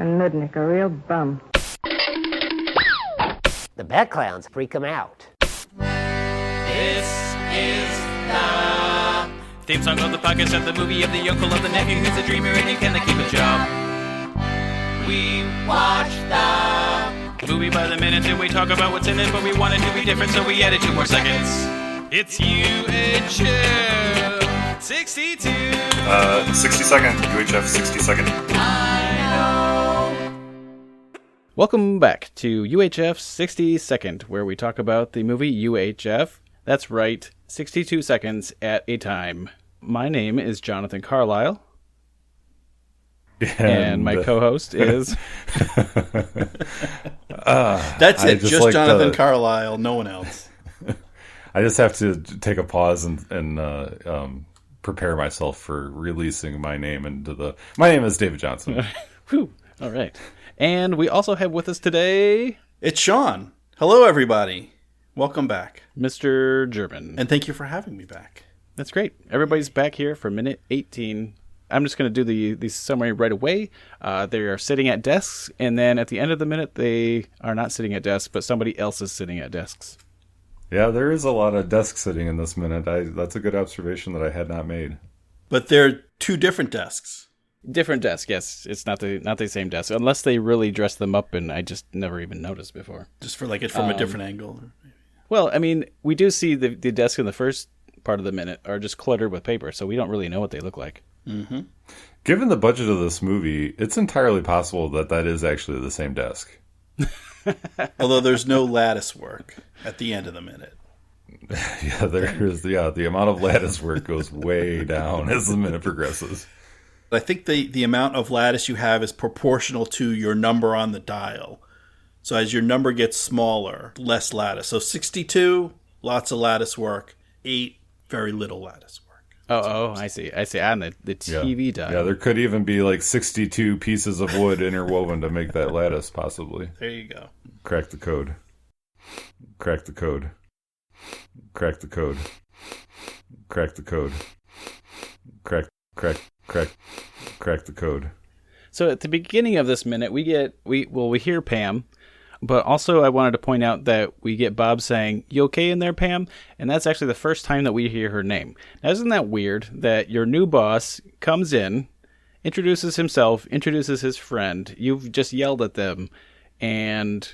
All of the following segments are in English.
A nudnik, a real bum. The bad clowns freak him out. This is the theme song of the podcast of the movie of the uncle of the nephew who's a dreamer and you cannot keep a job. We watch the movie by the minute and we talk about what's in it, but we want it to be different, so we added 2 more seconds. It's UHF 62. 60 second, UHF 60 second. Welcome back to UHF 60 Second, where we talk about the movie UHF. That's right, 62 seconds at a time. My name is Jonathan Carlisle. And my co-host is... That's it, just like Jonathan Carlisle, no one else. I just have to take a pause and prepare myself for releasing my name into the... My name is David Johnson. Whew, all right. And we also have with us today... It's Sean. Hello, everybody. Welcome back. Mr. German. And thank you for having me back. That's great. Everybody's back here for minute 18. I'm just going to do the summary right away. They are sitting at desks, and then at the end of the minute, they are not sitting at desks, but somebody else is sitting at desks. Yeah, there is a lot of desk sitting in this minute. That's a good observation that I had not made. But they're two different desks. Different desk, yes. It's not the same desk, unless they really dress them up, and I just never even noticed before. Just for like it from a different angle. Well, I mean, we do see the desk in the first part of the minute are just cluttered with paper, so we don't really know what they look like. Mm-hmm. Given the budget of this movie, it's entirely possible that is actually the same desk. Although there's no lattice work at the end of the minute. Yeah, there is. Yeah, the amount of lattice work goes way down as the minute progresses. I think the amount of lattice you have is proportional to your number on the dial. So as your number gets smaller, less lattice. So 62, lots of lattice work. 8, very little lattice work. Oh, I see. On the TV dial. Yeah, there could even be like 62 pieces of wood interwoven to make that lattice, possibly. There you go. Crack the code. Crack the code. Crack the code. Crack the code. Crack the code. So at the beginning of this minute, we hear Pam, but also I wanted to point out that we get Bob saying, "You okay in there, Pam?" And that's actually the first time that we hear her name. Now, isn't that weird that your new boss comes in, introduces himself, introduces his friend, you've just yelled at them, and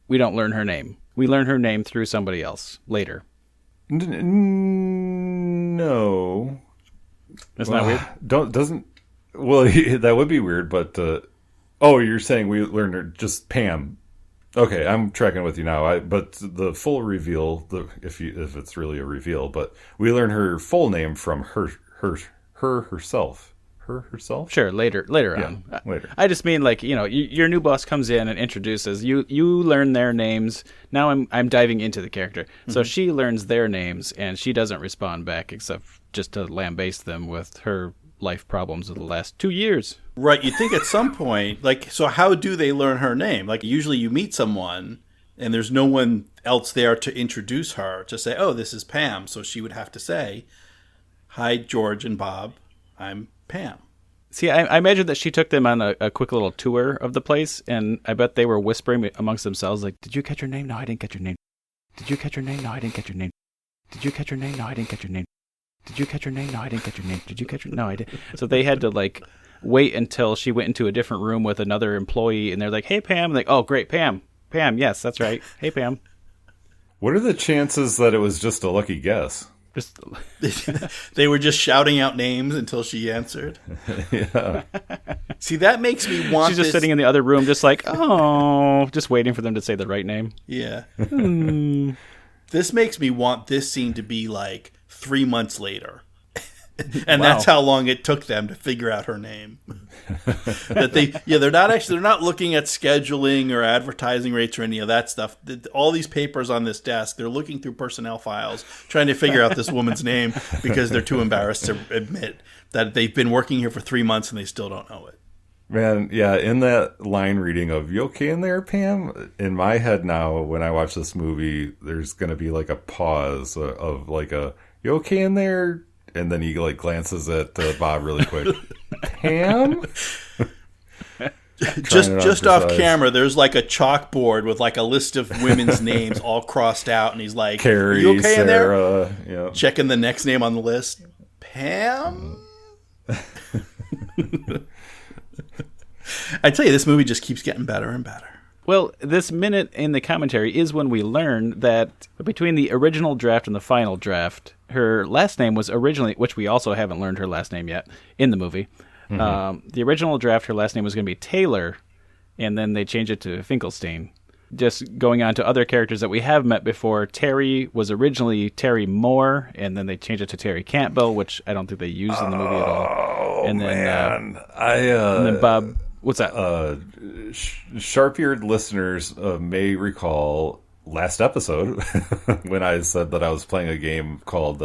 we don't learn her name. We learn her name through somebody else later. No. That's not weird? That would be weird, but you're saying we learned her just Pam. Okay, I'm tracking with you now. But the full reveal, if it's really a reveal, but we learn her full name from her herself. Her herself? Sure, later on. Later. I just mean, like, your new boss comes in and introduces you. You learn their names. Now I'm diving into the character. Mm-hmm. So she learns their names, and she doesn't respond back except just to lambaste them with her life problems of the last 2 years. Right. You'd think at some point, so how do they learn her name? Like, usually you meet someone, and there's no one else there to introduce her, to say, oh, this is Pam. So she would have to say, hi, George and Bob, I'm Pam. See, I imagine that she took them on a quick little tour of the place, and I bet they were whispering amongst themselves, like, did you catch your name? No, I didn't catch your name. Did you catch your name? No, I didn't catch your name. Did you catch your name? No, I didn't catch your name. Did you catch your name? No, I didn't catch your name. Did you catch your... No, I didn't. So they had to, wait until she went into a different room with another employee, and they're like, hey, Pam. I'm like, oh, great, Pam. Pam, yes, that's right. Hey, Pam. What are the chances that it was just a lucky guess? They were just shouting out names until she answered. Yeah. See, that makes me want She's just sitting in the other room just like, oh, just waiting for them to say the right name. Yeah. This makes me want this scene to be 3 months later. And wow. That's how long it took them to figure out her name. They're not looking at scheduling or advertising rates or any of that stuff. All these papers on this desk, they're looking through personnel files, trying to figure out this woman's name because they're too embarrassed to admit that they've been working here for 3 months and they still don't know it. Man, yeah, in that line reading of, you okay in there, Pam? In my head now, when I watch this movie, there's going to be a pause of you okay in there? And then he glances at Bob really quick. Pam? just off camera, there's like a chalkboard with like a list of women's names all crossed out, and he's like, Carrie, "You okay Sarah, in there?" Checking the next name on the list, Pam. I tell you, this movie just keeps getting better and better. Well, this minute in the commentary is when we learn that between the original draft and the final draft, her last name was originally, which we also haven't learned her last name yet in the movie. The original draft, her last name was going to be Taylor, and then they changed it to Finkelstein. Just going on to other characters that we have met before, Terry was originally Terry Moore, and then they changed it to Terry Campbell, which I don't think they used in the movie at all. And then, and then Bob, what's that? Sharp-eared listeners may recall last episode when I said that I was playing a game called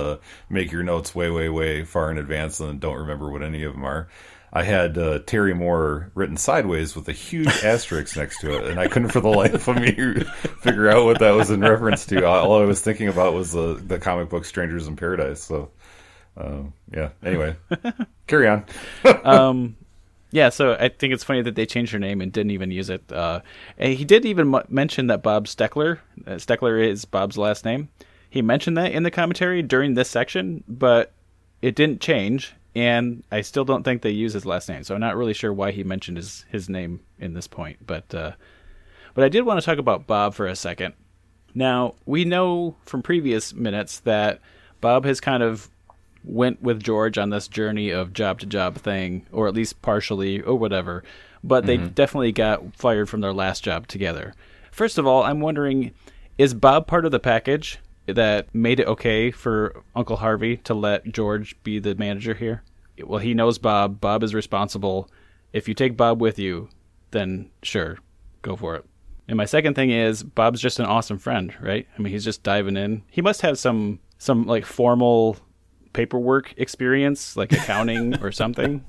Make Your Notes Way, Way, Way Far in Advance and don't remember what any of them are. I had Terry Moore written sideways with a huge asterisk next to it, and I couldn't for the life of me figure out what that was in reference to. All I was thinking about was the comic book Strangers in Paradise. So, yeah. Anyway, carry on. Yeah, so I think it's funny that they changed her name and didn't even use it. And he did even mention that Bob Steckler, Steckler is Bob's last name. He mentioned that in the commentary during this section, but it didn't change, and I still don't think they use his last name. So I'm not really sure why he mentioned his name in this point. But I did want to talk about Bob for a second. Now, we know from previous minutes that Bob has kind of went with George on this journey of job to job thing, or at least partially, or whatever. But they definitely got fired from their last job together. First of all, I'm wondering, is Bob part of the package that made it okay for Uncle Harvey to let George be the manager here? Well, he knows Bob. Bob is responsible. If you take Bob with you, then sure, go for it. And my second thing is, Bob's just an awesome friend, right? I mean, he's just diving in. He must have some like formal paperwork experience, like accounting or something.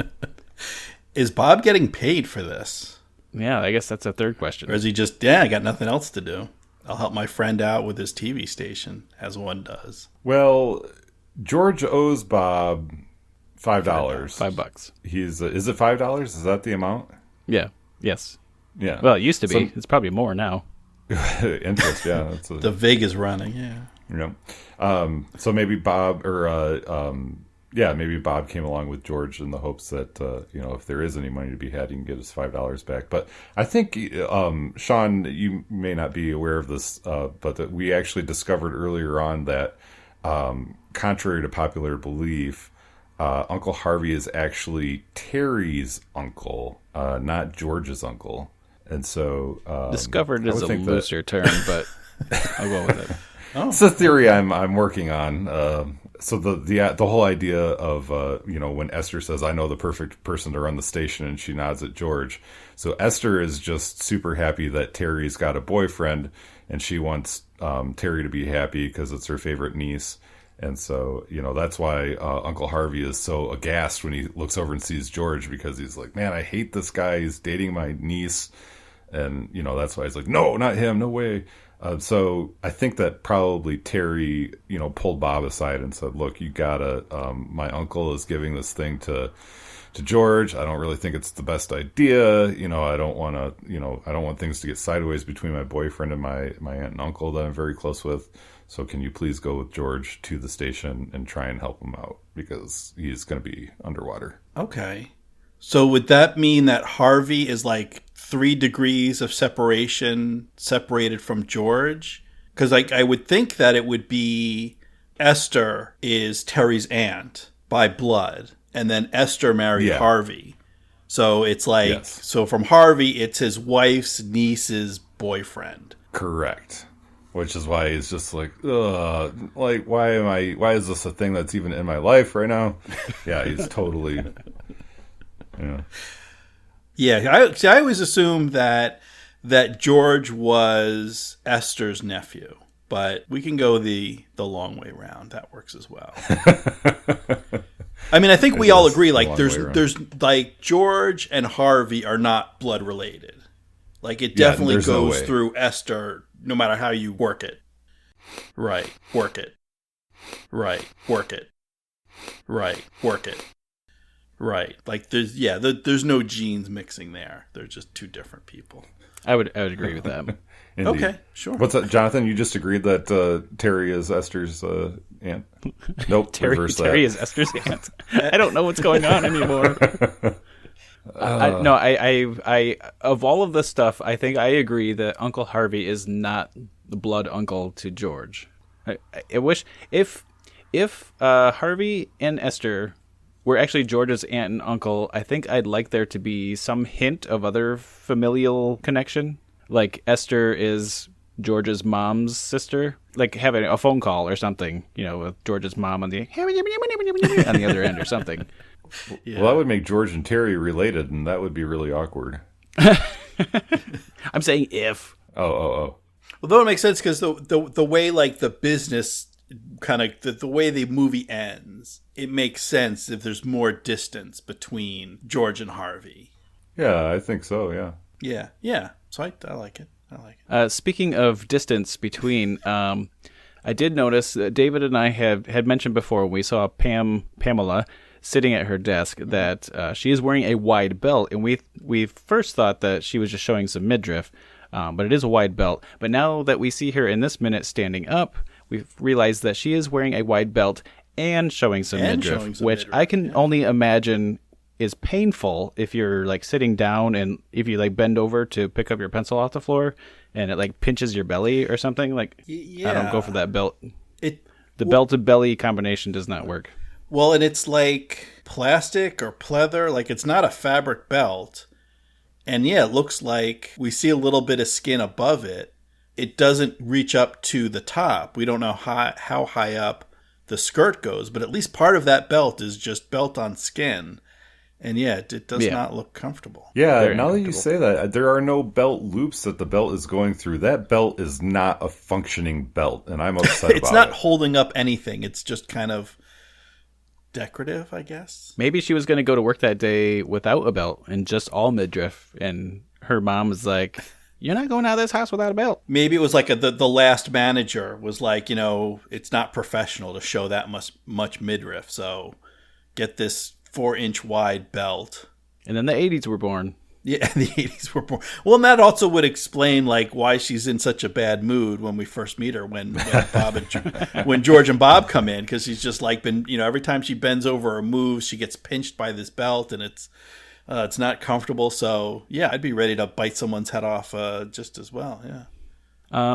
Is Bob getting paid for this? Yeah, I guess that's a third question. Or is he just, I got nothing else to do. I'll help my friend out with his TV station, as one does. Well, George owes Bob $5. $5. Is it $5? Is that the amount? Yeah. Yes. Yeah. Well, it used to be. It's probably more now. Interest, yeah. The VIG is running, yeah. So maybe Bob, maybe Bob came along with George in the hopes that, if there is any money to be had, he can get his $5 back. But I think, Sean, you may not be aware of this, but that we actually discovered earlier on that, contrary to popular belief, Uncle Harvey is actually Terry's uncle, not George's uncle. And so discovered is a looser term, but I'll go with it. Oh. It's a theory I'm working on. So the whole idea of when Esther says, "I know the perfect person to run the station," and she nods at George. So Esther is just super happy that Terry's got a boyfriend, and she wants Terry to be happy because it's her favorite niece. And so, that's why Uncle Harvey is so aghast when he looks over and sees George, because he's like, man, I hate this guy. He's dating my niece. And, that's why he's like, no, not him. No way. So I think that probably Terry, pulled Bob aside and said, look, you gotta, my uncle is giving this thing to George. I don't really think it's the best idea. I don't want to, I don't want things to get sideways between my boyfriend and my aunt and uncle that I'm very close with. So can you please go with George to the station and try and help him out, because he's going to be underwater. Okay. So would that mean that Harvey is like 3 degrees of separation separated from George? Because I would think that it would be Esther is Terry's aunt by blood, and then Esther married Harvey. So it's like, So from Harvey, it's his wife's niece's boyfriend. Correct. Which is why he's just like, ugh, like, why is this a thing that's even in my life right now? Yeah, he's totally, Yeah, I always assumed that George was Esther's nephew, but we can go the long way around. That works as well. I mean, I think we all agree, like, there's like, George and Harvey are not blood related. Like, it definitely goes through Esther, no matter how you work it. Right. Work it. Right. Work it. Right. Work it. Right. Like there's no genes mixing there. They're just two different people. I would agree with that. Indeed. Okay, sure. What's that, Jonathan? You just agreed that Terry is Esther's aunt? Nope. reverse that. Terry is Esther's aunt. I don't know what's going on anymore. I of all of this stuff, I think I agree that Uncle Harvey is not the blood uncle to George. I wish if Harvey and Esther were actually George's aunt and uncle, I think I'd like there to be some hint of other familial connection. Like Esther is George's mom's sister. Like having a phone call or something, with George's mom on the other end or something. Yeah. Well, that would make George and Terry related, and that would be really awkward. I'm saying if. Oh. Well, though it makes sense because the way like the business kind of the way the movie ends, it makes sense if there's more distance between George and Harvey. Yeah, I think so. Yeah. Yeah. So I like it. Speaking of distance between, I did notice David and I had mentioned before we saw Pamela sitting at her desk that she is wearing a wide belt, and we first thought that she was just showing some midriff, but it is a wide belt. But now that we see her in this minute standing up, we've realized that she is wearing a wide belt and showing some midriff, which I can only imagine is painful if you're like sitting down and if you like bend over to pick up your pencil off the floor and it like pinches your belly or something. Like, I don't go for that belt. The belt to belly combination does not work. Well, and it's like plastic or pleather, like it's not a fabric belt. And yeah, it looks like we see a little bit of skin above it. It doesn't reach up to the top. We don't know how high up the skirt goes, but at least part of that belt is just belt on skin. And yeah, it does not look comfortable. Yeah, very now that you say that, there are no belt loops that the belt is going through. That belt is not a functioning belt, and I'm upset about it. It's not holding up anything. It's just kind of decorative, I guess. Maybe she was going to go to work that day without a belt and just all midriff, and her mom was like, "You're not going out of this house without a belt." Maybe it was like the last manager was like, it's not professional to show that much midriff, so get this 4-inch wide belt. And then the 80s were born. Yeah, the 80s were born. Well, and that also would explain like why she's in such a bad mood when we first meet her, when when George and Bob come in, because she's just like been, every time she bends over or moves, she gets pinched by this belt, and it's not comfortable. So yeah, I'd be ready to bite someone's head off just as well. Yeah.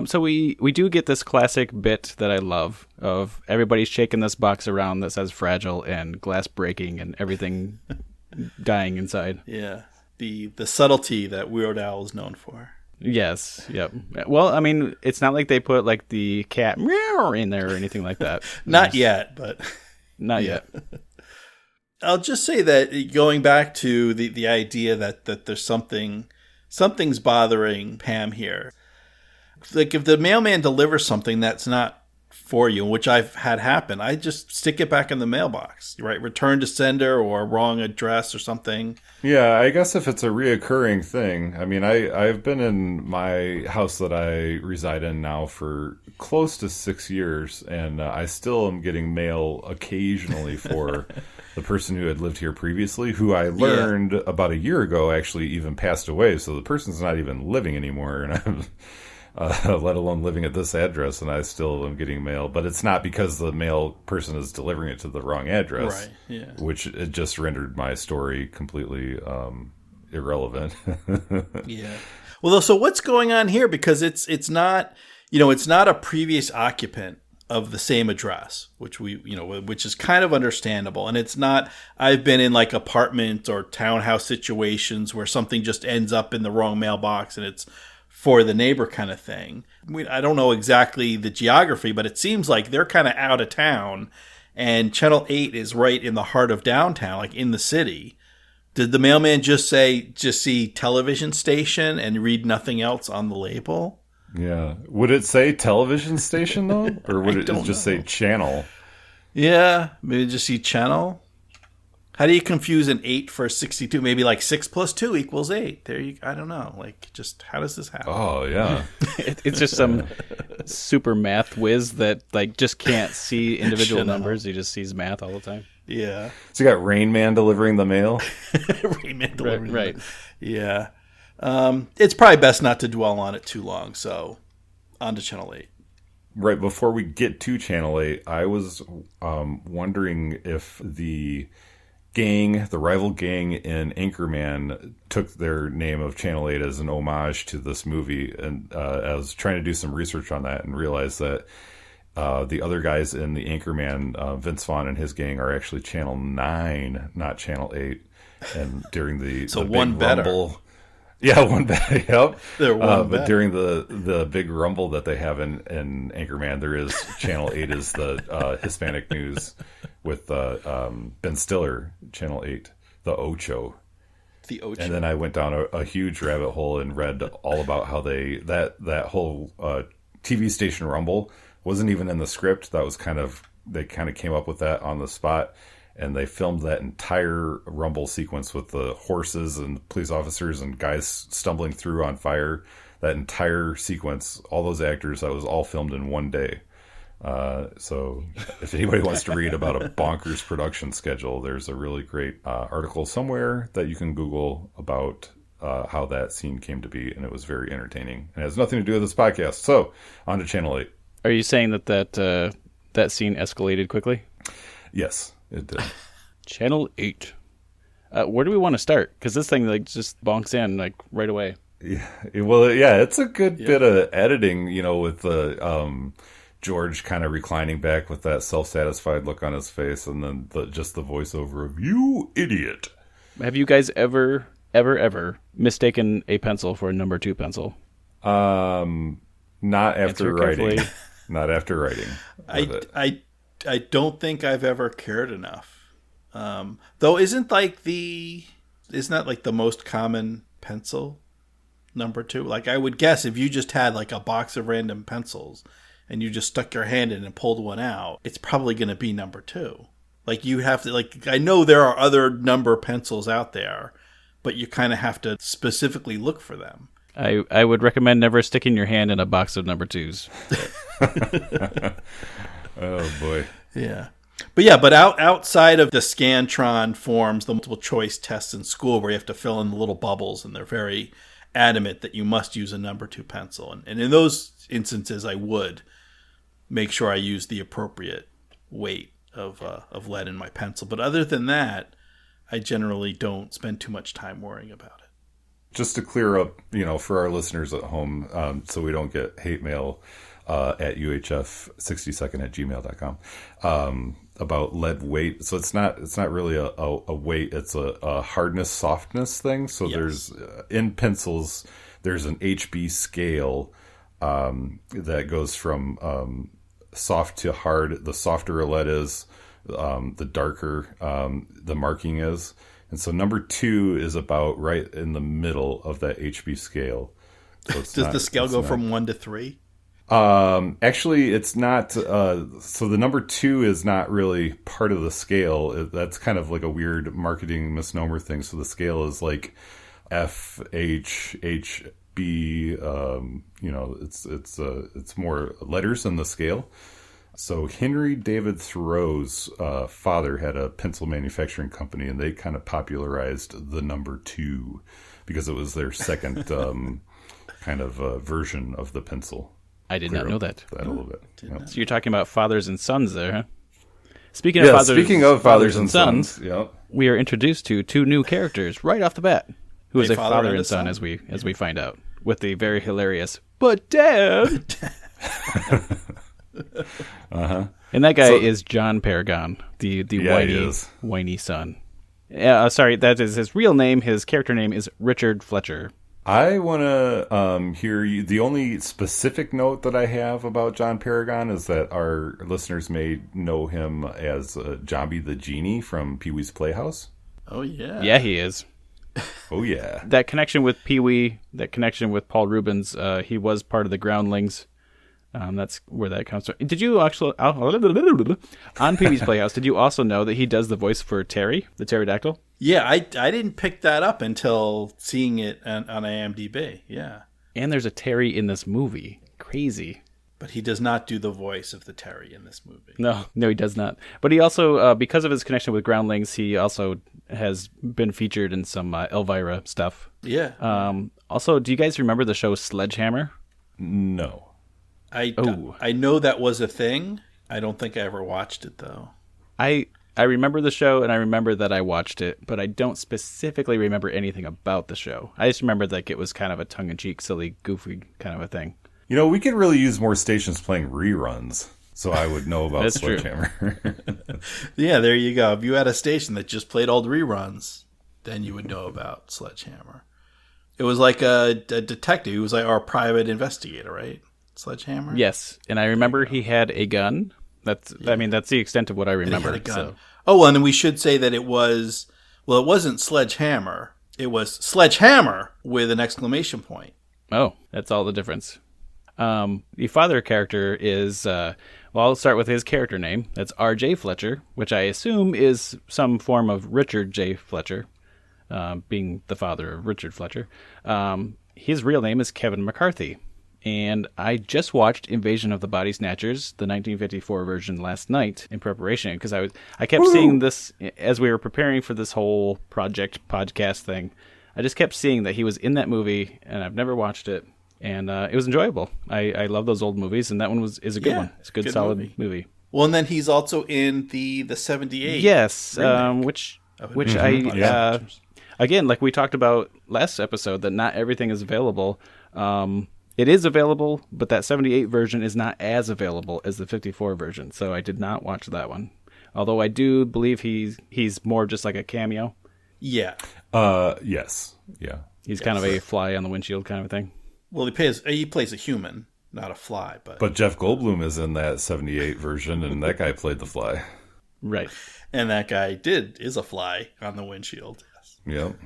So we do get this classic bit that I love of everybody shaking this box around that says fragile and glass breaking and everything dying inside. Yeah. The subtlety that Weird Al is known for. Yes. Yep. Well, I mean, it's not like they put like the cat meow in there or anything like that. Not yet, but not yet. I'll just say that going back to the idea that there's something's bothering Pam here. Like if the mailman delivers something that's not for you, which I've had happen, I just stick it back in the mailbox, right? Return to sender or wrong address or something. Yeah, I guess if it's a reoccurring thing. I mean, I've been in my house that I reside in now for close to 6 years, and I still am getting mail occasionally for the person who had lived here previously, who I learned about a year ago actually even passed away. So the person's not even living anymore, and I'm... let alone living at this address, and I still am getting mail. But it's not because the mail person is delivering it to the wrong address, right? Yeah, which it just rendered my story completely irrelevant. Yeah. Well, so what's going on here? Because it's not it's not a previous occupant of the same address, which which is kind of understandable, and it's not. I've been in like apartment or townhouse situations where something just ends up in the wrong mailbox, and it's for the neighbor kind of thing. I don't know exactly the geography, but it seems like they're kind of out of town, and Channel 8 is right in the heart of downtown, like in the city. Did the mailman just see television station and read nothing else on the label? Yeah. Would it say television station, though? Or would it just say channel? Yeah, maybe just see channel. How do you confuse an 8 for a 62? Maybe like 6 plus 2 equals 8. I don't know. Like, just how does this happen? Oh, yeah. It's just some super math whiz that like just can't see individual numbers. He just sees math all the time. Yeah. So you got Rain Man delivering the mail. Rain Man delivering the Right. mail. Yeah. It's probably best not to dwell on it too long, so on to Channel 8. Right before we get to Channel 8, I was wondering if the rival gang in Anchorman took their name of Channel 8 as an homage to this movie. And I was trying to do some research on that and realized that the other guys in the Anchorman, Vince Vaughn and his gang, are actually Channel 9, not Channel 8. And during the So big one better. rumble... Yeah, one better. Yep. They're one but better. during the big rumble that they have in Anchorman, there is Channel 8 is the Hispanic news with Ben Stiller, Channel 8, the Ocho. The Ocho. And then I went down a huge rabbit hole and read all about how that whole TV station rumble wasn't even in the script. That was they kind of came up with that on the spot. And they filmed that entire rumble sequence with the horses and police officers and guys stumbling through on fire. That entire sequence, all those actors, that was all filmed in one day. So if anybody wants to read about a bonkers production schedule, there's a really great article somewhere that you can Google about how that scene came to be. And it was very entertaining. And it has nothing to do with this podcast. So on to Channel 8. Are you saying that scene escalated quickly? Yes. It did. Channel 8. Where do we want to start? Because this thing just bonks in right away. Yeah, well, yeah, it's a good bit of editing, with the George kind of reclining back with that self-satisfied look on his face, and then just the voiceover of "You idiot." Have you guys ever mistaken a pencil for a number 2 pencil? Not after Answer writing. carefully. Not after writing. I don't think I've ever cared enough. Though isn't that the most common pencil, number 2? Like I would guess if you just had like a box of random pencils and you just stuck your hand in and pulled one out, it's probably going to be number 2. Like you have to I know there are other number pencils out there, but you kind of have to specifically look for them. I would recommend never sticking your hand in a box of number 2s. Oh boy. Yeah. But outside of the Scantron forms, the multiple choice tests in school where you have to fill in the little bubbles, and they're very adamant that you must use a number 2 pencil. And in those instances, I would make sure I use the appropriate weight of lead in my pencil. But other than that, I generally don't spend too much time worrying about it. Just to clear up, for our listeners at home, so we don't get hate mail at uhf60second@gmail.com about lead weight. So it's not really a weight, it's a hardness softness thing. So Yes. there's in pencils there's an HB scale that goes from soft to hard. The softer a lead is, the darker the marking is. And so number 2 is about right in the middle of that HB scale. So Does the scale go from 1 to 3? Actually, it's not. So the number 2 is not really part of the scale. That's kind of like a weird marketing misnomer thing. So the scale is like F, H, H, B. It's more letters in the scale. So Henry David Thoreau's father had a pencil manufacturing company, and they kind of popularized the number 2 because it was their second kind of version of the pencil. I did not know that. A little bit. Yep. So you're talking about fathers and sons there, huh? Speaking Yeah, of fathers and sons, yep. we are introduced to 2 new characters right off the bat. Who is a father and a son, son. as we find out, with the very hilarious "But Dad." And that guy is John Paragon, the he is. whiny son. Sorry, that is his real name. His character name is Richard Fletcher. I want to hear you. The only specific note that I have about John Paragon is that our listeners may know him as Jambi the Genie from Pee-wee's Playhouse. Oh, yeah. Yeah, he is. Oh, yeah. That connection with Pee-wee, that connection with Paul Rubens, he was part of the Groundlings. That's where that comes from. Did you actually, on Pee-wee's Playhouse, did you also know that he does the voice for Terry, the pterodactyl? Yeah, I didn't pick that up until seeing it on IMDb. Yeah. And there's a Terry in this movie. Crazy. but he does not do the voice of the Terry in this movie. No, he does not. But he also, because of his connection with Groundlings, he also has been featured in some Elvira stuff. Yeah. Also, do you guys remember the show Sledgehammer? No. I know that was a thing. I don't think I ever watched it, though. I remember the show, and I remember that I watched it, but I don't specifically remember anything about the show. I just remember like it was kind of a tongue-in-cheek, silly, goofy kind of a thing. You know, we could really use more stations playing reruns, so I would know about That's Sledgehammer. Yeah, there you go. If you had a station that just played old reruns, then you would know about Sledgehammer. It was like a detective. He was like our private investigator, right? Sledgehammer? Yes, and I remember he had a gun. That's the extent of what I remember. He had a gun. So. Oh, well, and then we should say that it wasn't Sledgehammer. It was Sledgehammer with an exclamation point. Oh, that's all the difference. The father character is, I'll start with his character name. That's R.J. Fletcher, which I assume is some form of Richard J. Fletcher, being the father of Richard Fletcher. His real name is Kevin McCarthy. And I just watched Invasion of the Body Snatchers, the 1954 version, last night in preparation because I kept seeing this as we were preparing for this whole podcast thing. I just kept seeing that he was in that movie, and I've never watched it, and it was enjoyable. I love those old movies, and that one is a good one. It's a good solid movie. Well, and then he's also in the 78. Yes, which I again, like we talked about last episode, that not everything is available. It is available, but that 78 version is not as available as the 54 version, so I did not watch that one. Although I do believe he's more just like a cameo. Yeah. Yes. Yeah. He's kind of a fly on the windshield kind of thing. Well, he plays a human, not a fly. But Jeff Goldblum is in that 78 version, and that guy played the fly. Right. And that guy is a fly on the windshield. Yes. Yep.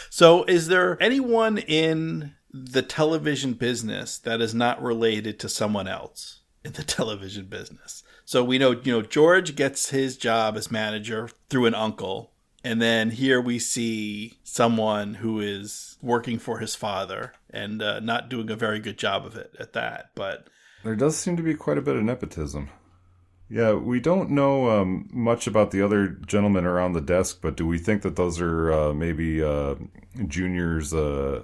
So is there anyone in the television business that is not related to someone else in the television business? So we know, George gets his job as manager through an uncle. And then here we see someone who is working for his father and not doing a very good job of it at that. But there does seem to be quite a bit of nepotism. Yeah, we don't know much about the other gentlemen around the desk, but do we think that those are maybe Junior's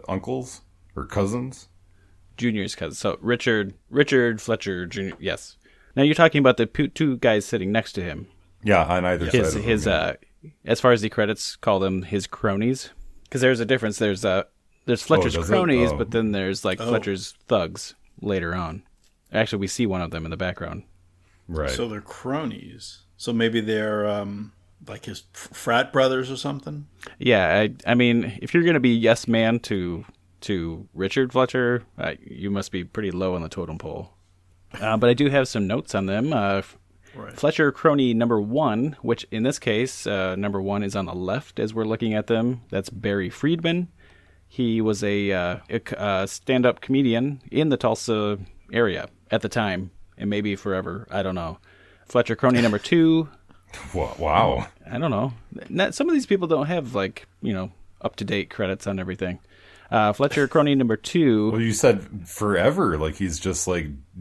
uncles? Or cousins? Junior's cousins. So Richard Fletcher Jr. Yes. Now you're talking about the two guys sitting next to him. Yeah, on either side of him. His as far as the credits call them his cronies, because there's a difference. There's Fletcher's cronies, but then there's Fletcher's thugs later on. Actually, we see one of them in the background. Right. So they're cronies. So maybe they're like his frat brothers or something. Yeah, I mean, if you're gonna be yes man to Richard Fletcher, you must be pretty low on the totem pole. But I do have some notes on them. Right. Fletcher crony number 1, which in this case, number 1 is on the left as we're looking at them. That's Barry Friedman. He was a stand-up comedian in the Tulsa area at the time, and maybe forever. I don't know. Fletcher crony number 2. Wow. I don't know. Some of these people don't have up-to-date credits on everything. Fletcher crony number 2. Well, you said forever, like he's just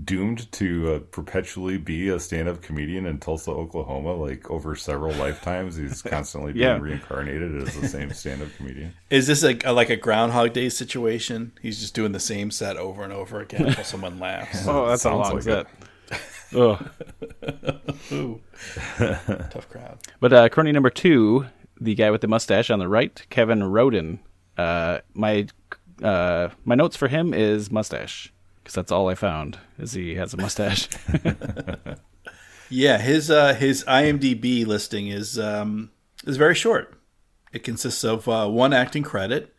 doomed to perpetually be a stand-up comedian in Tulsa, Oklahoma, over several lifetimes. He's constantly being reincarnated as the same stand-up comedian. Is this like a Groundhog Day situation? He's just doing the same set over and over again until someone laughs. Oh, that's a long set. Ooh. Tough crowd. But crony number 2, the guy with the mustache on the right, Kevin Roden. My notes for him is mustache, because that's all I found, is he has a mustache. Yeah, his IMDb listing is very short. It consists of one acting credit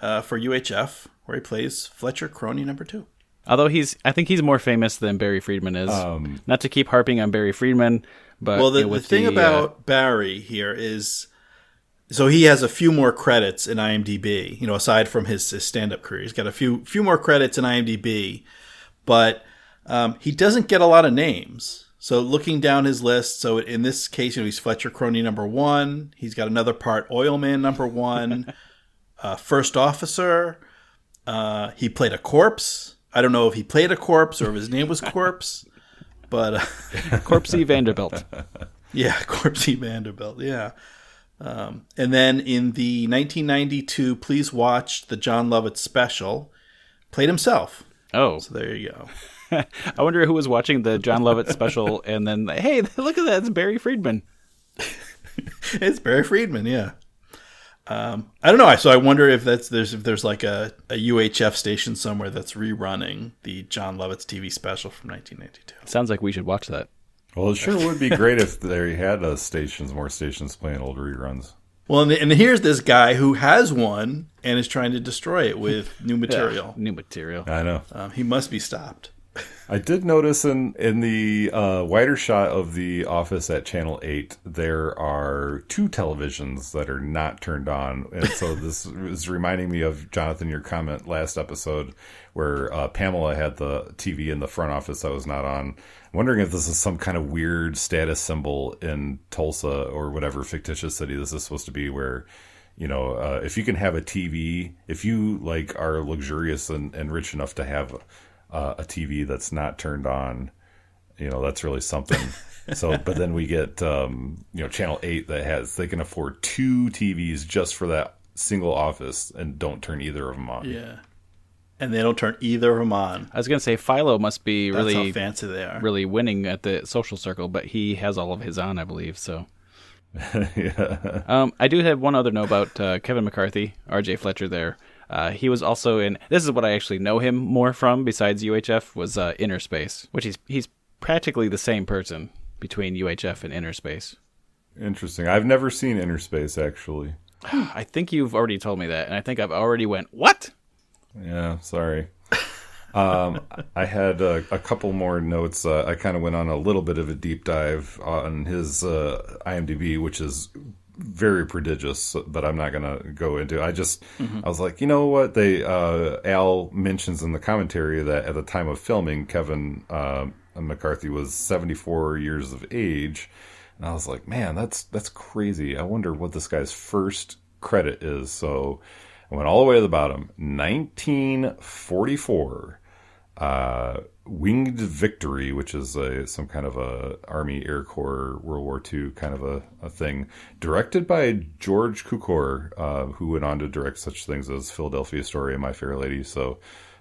for UHF, where he plays Fletcher crony number 2. Although I think he's more famous than Barry Friedman is. Not to keep harping on Barry Friedman, but the thing about Barry here is, so he has a few more credits in IMDb, aside from his stand-up career. He's got a few more credits in IMDb, but he doesn't get a lot of names. So looking down his list, so in this case, he's Fletcher crony number 1. He's got another part, Oilman number 1, first officer. He played a corpse I don't know if he played a corpse or if his name was Corpse, but Corpsey Vanderbilt. yeah, Corpsey Vanderbilt. Yeah. And then in the 1992 Please Watch the John Lovitz special, played himself. Oh. So there you go. I wonder who was watching the John Lovitz special and then, hey, look at that. It's Barry Friedman. It's Barry Friedman, yeah. I don't know. So I wonder if there's like a UHF station somewhere that's rerunning the John Lovitz TV special from 1992. Sounds like we should watch that. Well, it sure would be great if they had more stations playing old reruns. Well, and here's this guy who has one and is trying to destroy it with new material. New material. I know. He must be stopped. I did notice in the wider shot of the office at Channel 8, there are 2 televisions that are not turned on. And so this is reminding me of, Jonathan, your comment last episode where Pamela had the TV in the front office that was not on. I'm wondering if this is some kind of weird status symbol in Tulsa or whatever fictitious city this is supposed to be, where, you know, if you can have a TV, if you like are luxurious and rich enough to have a TV that's not turned on, you know, that's really something. So, but then we get, Channel 8 they can afford 2 TVs just for that single office and don't turn either of them on. Yeah. And they don't turn either of them on. I was going to say Philo must be That's how fancy they are. really winning at the social circle, but he has all of his on, I believe, so. Yeah. I do have one other note about Kevin McCarthy, R.J. Fletcher there. He was also in, this is what I actually know him more from besides UHF, was Inner Space, which he's practically the same person between UHF and Inner Space. Interesting. I've never seen Inner Space, actually. I think you've already told me that, and I think I've already went, what? Yeah, sorry. I had a couple more notes. I kind of went on a little bit of a deep dive on his IMDb, which is very prodigious, but I'm not going to go into it. I was like, you know what? Al mentions in the commentary that at the time of filming, Kevin McCarthy was 74 years of age. And I was like, man, that's crazy. I wonder what this guy's first credit is. So I went all the way to the bottom. 1944, Winged Victory, which is some kind of a Army Air Corps World War II kind of a thing, directed by George Cukor, who went on to direct such things as Philadelphia Story and My Fair Lady. So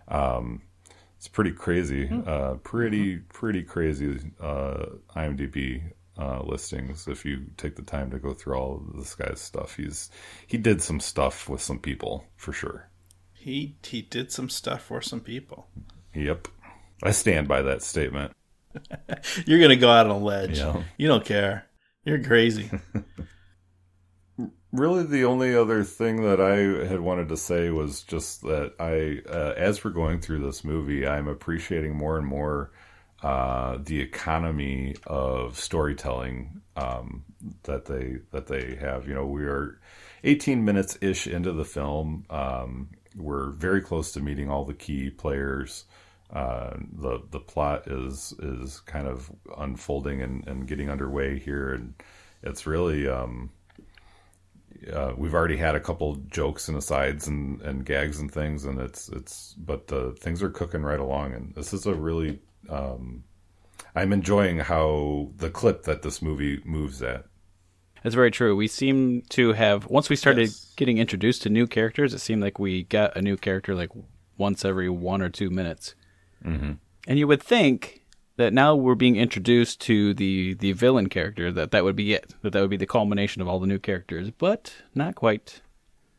it's pretty crazy, pretty crazy IMDb listings if you take the time to go through all of this guy's stuff. He did some stuff with some people for sure. He did some stuff for some people. Yep. I stand by that statement. You're going to go out on a ledge. Yeah. You don't care. You're crazy. Really, the only other thing that I had wanted to say was just that as we're going through this movie, I'm appreciating more and more the economy of storytelling that they have. You know, we are 18 minutes ish into the film. We're very close to meeting all the key players. The plot is kind of unfolding and getting underway here, and it's really we've already had a couple jokes and asides and gags and things, and but things are cooking right along, and this is a really I'm enjoying how the clip that this movie moves at. That's very true. We seem to have, once we started getting introduced to new characters, it seemed like we got a new character like once every 1 or 2 minutes. Mm-hmm. And you would think that now we're being introduced to the villain character, that would be it, that would be the culmination of all the new characters, but not quite.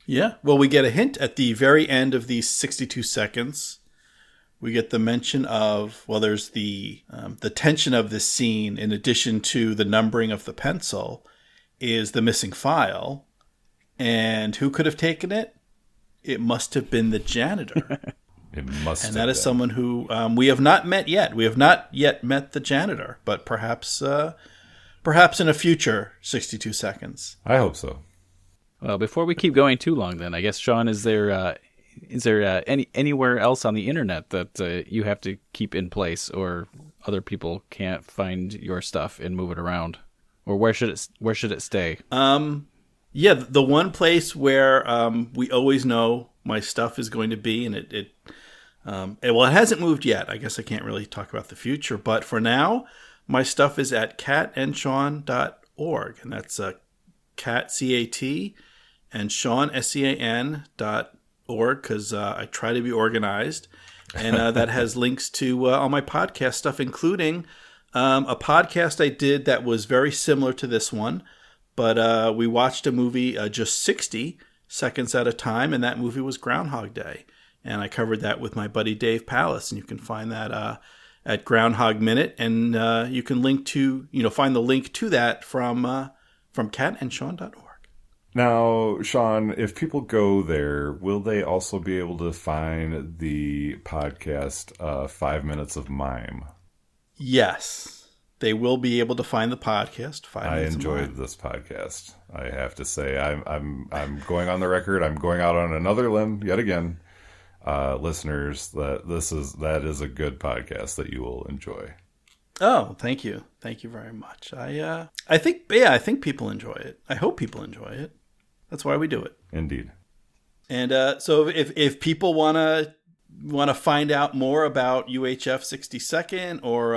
Yeah, well, we get a hint at the very end of these 62 seconds. We get the mention of, well, there's the tension of this scene, in addition to the numbering of the pencil, is the missing file. And who could have taken it? It must have been the janitor. It must, and that is someone who we have not met yet. We have not yet met the janitor, but perhaps in a future 62 seconds. I hope so. Well, before we keep going too long, then I guess, Sean, is there anywhere else on the internet that you have to keep in place, or other people can't find your stuff and move it around, or where should it stay? Yeah, the one place where we always know my stuff is going to be, and Well, it hasn't moved yet. I guess I can't really talk about the future. But for now, my stuff is at catandsean.org. And that's cat, C-A-T, and Sean, SEAN.org, because I try to be organized. And that has links to all my podcast stuff, including a podcast I did that was very similar to this one. But we watched a movie just 60 seconds at a time, and that movie was Groundhog Day. And I covered that with my buddy Dave Pallas, and you can find that at Groundhog Minute, and you can find the link to that from catandsean.org. Now, Sean, if people go there, will they also be able to find the podcast 5 Minutes of Mime? Yes, they will be able to find the podcast. 5 Minutes. I enjoyed this podcast. I have to say, I'm going on the record. I'm going out on another limb yet again. Listeners, that is a good podcast that you will enjoy. Oh, thank you very much. I think people enjoy it. I hope people enjoy it. That's why we do it. Indeed. And so if people want to find out more about UHF 62nd, or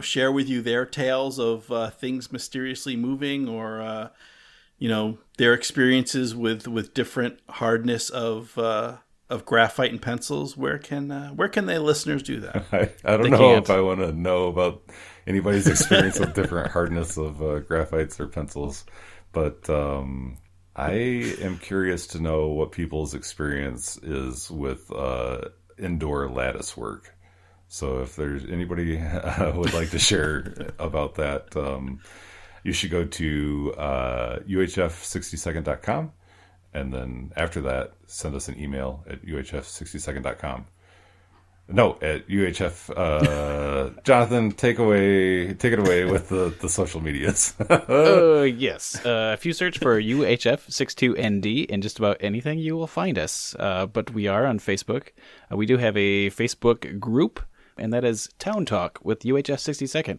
share with you their tales of things mysteriously moving, or their experiences with different hardness of graphite and pencils, where can they listeners do that? I don't know if I want to know about anybody's experience with different hardness of graphites or pencils, but I am curious to know what people's experience is with indoor lattice work. So if there's anybody would like to share about that, you should go to UHF60second.com. And then after that, send us an email at UHF60second.com. No, at UHF. Jonathan, take it away with the social medias. Yes. If you search for UHF62ND in just about anything, you will find us. But we are on Facebook. We do have a Facebook group, and that is Town Talk with UHF 62nd.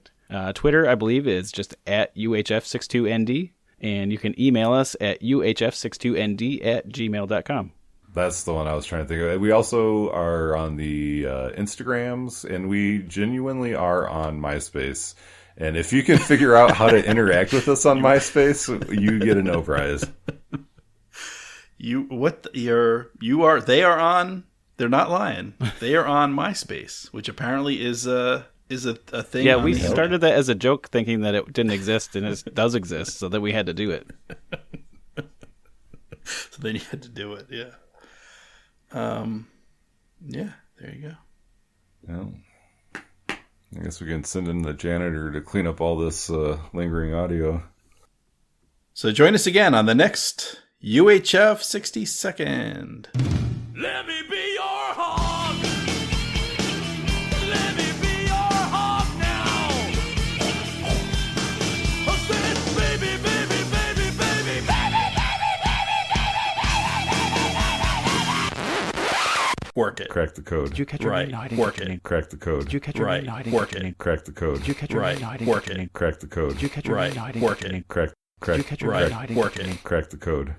Twitter, I believe, is just at UHF62ND. And you can email us at uhf62nd@gmail.com. That's the one I was trying to think of. We also are on the Instagrams, and we genuinely are on MySpace. And if you can figure out how to interact with us on MySpace, you get a no prize. They're not lying. They are on MySpace, which apparently is a thing. Yeah, we started that as a joke, thinking that it didn't exist, and it does exist, so that we had to do it. So then you had to do it, yeah. Yeah, there you go. Yeah. I guess we can send in the janitor to clean up all this lingering audio. So join us again on the next UHF 62nd. Let me be your hog. Let me be your hog now. I said, baby, baby, baby, baby, baby, baby. Work it. Crack the code. Did you catch your Right. name? No, I didn't Work catch your it. name. Crack the code. Did you catch your Right. name? No, I didn't Work catch your it. name. Crack the code. Did you catch your Right. name? No, I didn't Work catch your it. name. Crack the code. Did you catch your Right. name? No, I didn't Work catch your it. name. Crack Did you catch your Right. name? No, I didn't Work catch your it. name. Crack the code.